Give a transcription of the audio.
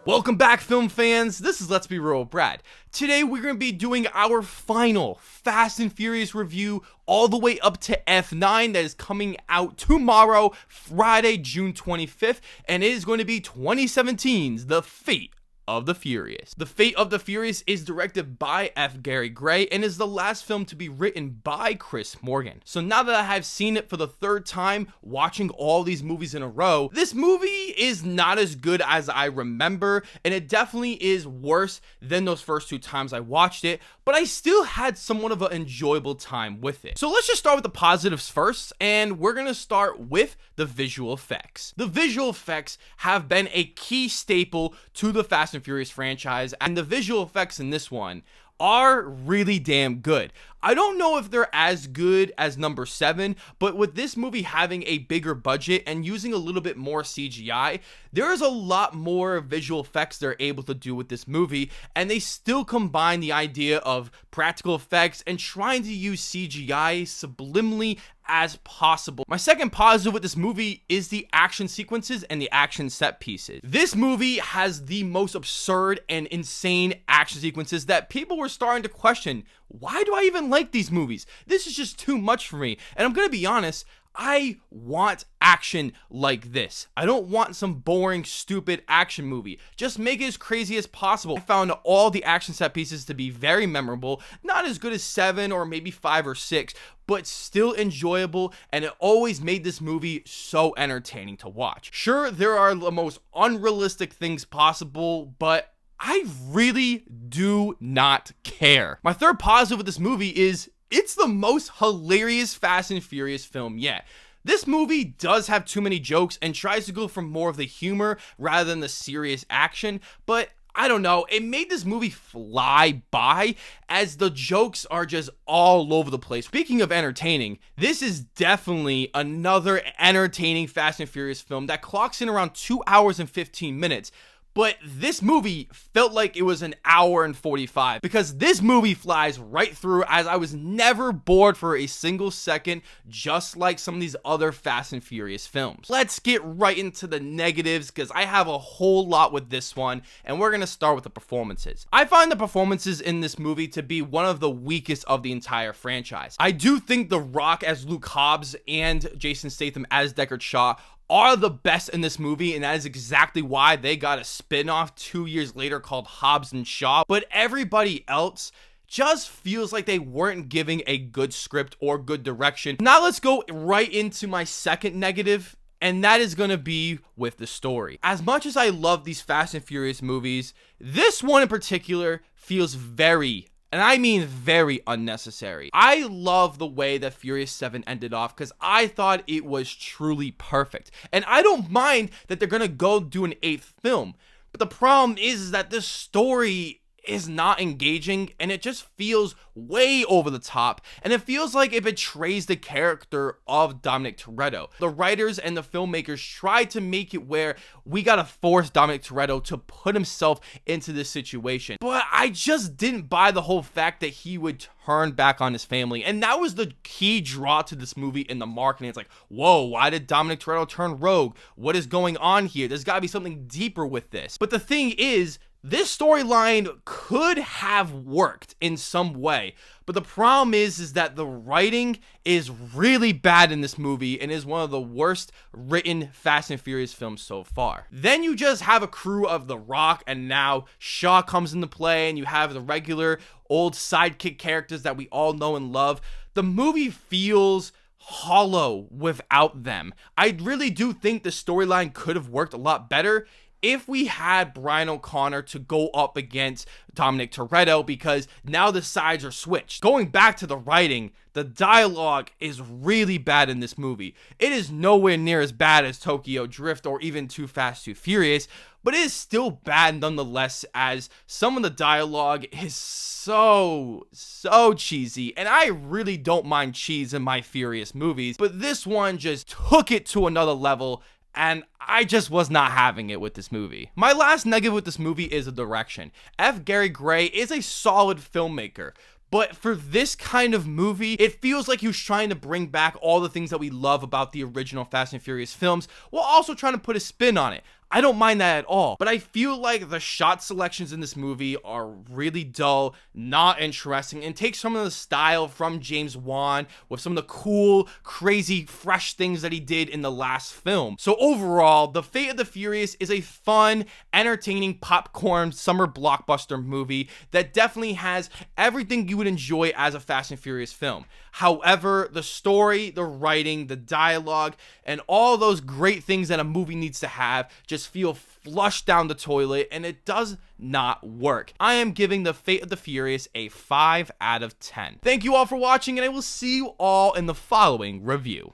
Welcome back, film fans. This is Let's Be Real with Brad. Today we're going to be doing our final Fast and Furious review all the way up to F9 that is coming out tomorrow, Friday, June 25th, and it is going to be 2017's The Fate of the Furious. The Fate of the Furious is directed by F. Gary Gray and is the last film to be written by Chris Morgan. So now that I have seen it for the third time, watching all these movies in a row, this movie is not as good as I remember, and it definitely is worse than those first two times I watched it, but I still had somewhat of an enjoyable time with it. So let's just start with the positives first, and we're gonna start with the visual effects. The visual effects have been a key staple to the Fast and Furious franchise, and the visual effects in this one are really damn good. I don't know if they're as good as number 7, but with this movie having a bigger budget and using a little bit more CGI, there is a lot more visual effects they're able to do with this movie, and they still combine the idea of practical effects and trying to use CGI subliminally as possible. My second positive with this movie is the action sequences and the action set pieces. This movie has the most absurd and insane action sequences that people were starting to question, why do I even like these movies? This is just too much for me. And I'm gonna be honest, I want action like this. I don't want some boring, stupid action movie. Just make it as crazy as possible. I found all the action set pieces to be very memorable, not as good as 7 or maybe 5 or 6, but still enjoyable, and it always made this movie so entertaining to watch. Sure, there are the most unrealistic things possible, but I really do not care. My third positive with this movie is it's the most hilarious Fast and Furious film yet. This movie does have too many jokes and tries to go for more of the humor rather than the serious action, but I don't know, it made this movie fly by as the jokes are just all over the place. Speaking of entertaining, this is definitely another entertaining Fast and Furious film that clocks in around 2 hours and 15 minutes. But this movie felt like it was an hour and 45 because this movie flies right through, as I was never bored for a single second, just like some of these other Fast and Furious films. Let's get right into the negatives because I have a whole lot with this one, and we're gonna start with the performances. I find the performances in this movie to be one of the weakest of the entire franchise. I do think The Rock as Luke Hobbs and Jason Statham as Deckard Shaw are the best in this movie, and that is exactly why they got a spin-off 2 years later called Hobbs and Shaw. But everybody else just feels like they weren't giving a good script or good direction. Now let's go right into my second negative, and that is going to be with the story. As much as I love these Fast and Furious movies, this one in particular feels very, and I mean very, unnecessary. I love the way that Furious 7 ended off because I thought it was truly perfect. And I don't mind that they're gonna go do an 8th film. But the problem is that this story is not engaging, and it just feels way over the top, and it feels like it betrays the character of Dominic Toretto. The writers and the filmmakers tried to make it where we gotta force Dominic Toretto to put himself into this situation, but I just didn't buy the whole fact that he would turn back on his family, and that was the key draw to this movie in the marketing. It's like, whoa, why did Dominic Toretto turn rogue? What is going on here? There's gotta be something deeper with this. But the thing is, this storyline could have worked in some way, but the problem is that the writing is really bad in this movie and is one of the worst written Fast and Furious films so far. Then you just have a crew of The Rock, and now Shaw comes into play, and you have the regular old sidekick characters that we all know and love. The movie feels hollow without them. I really do think the storyline could have worked a lot better if we had Brian O'Connor to go up against Dominic Toretto, because now the sides are switched. Going back to the writing, the dialogue is really bad in this movie. It is nowhere near as bad as Tokyo Drift or even Too Fast, Too Furious, but it is still bad nonetheless, as some of the dialogue is so cheesy, and I really don't mind cheese in my Furious movies, but this one just took it to another level, and I just was not having it with this movie. My last negative with this movie is the direction. F. Gary Gray is a solid filmmaker, but for this kind of movie, it feels like he was trying to bring back all the things that we love about the original Fast and Furious films while also trying to put a spin on it. I don't mind that at all. But I feel like the shot selections in this movie are really dull, not interesting, and take some of the style from James Wan with some of the cool, crazy, fresh things that he did in the last film. So overall, The Fate of the Furious is a fun, entertaining popcorn summer blockbuster movie that definitely has everything you would enjoy as a Fast and Furious film. However, the story, the writing, the dialogue, and all those great things that a movie needs to have just feel flushed down the toilet, and it does not work. I am giving The Fate of the Furious a 5 out of 10. Thank you all for watching, and I will see you all in the following review.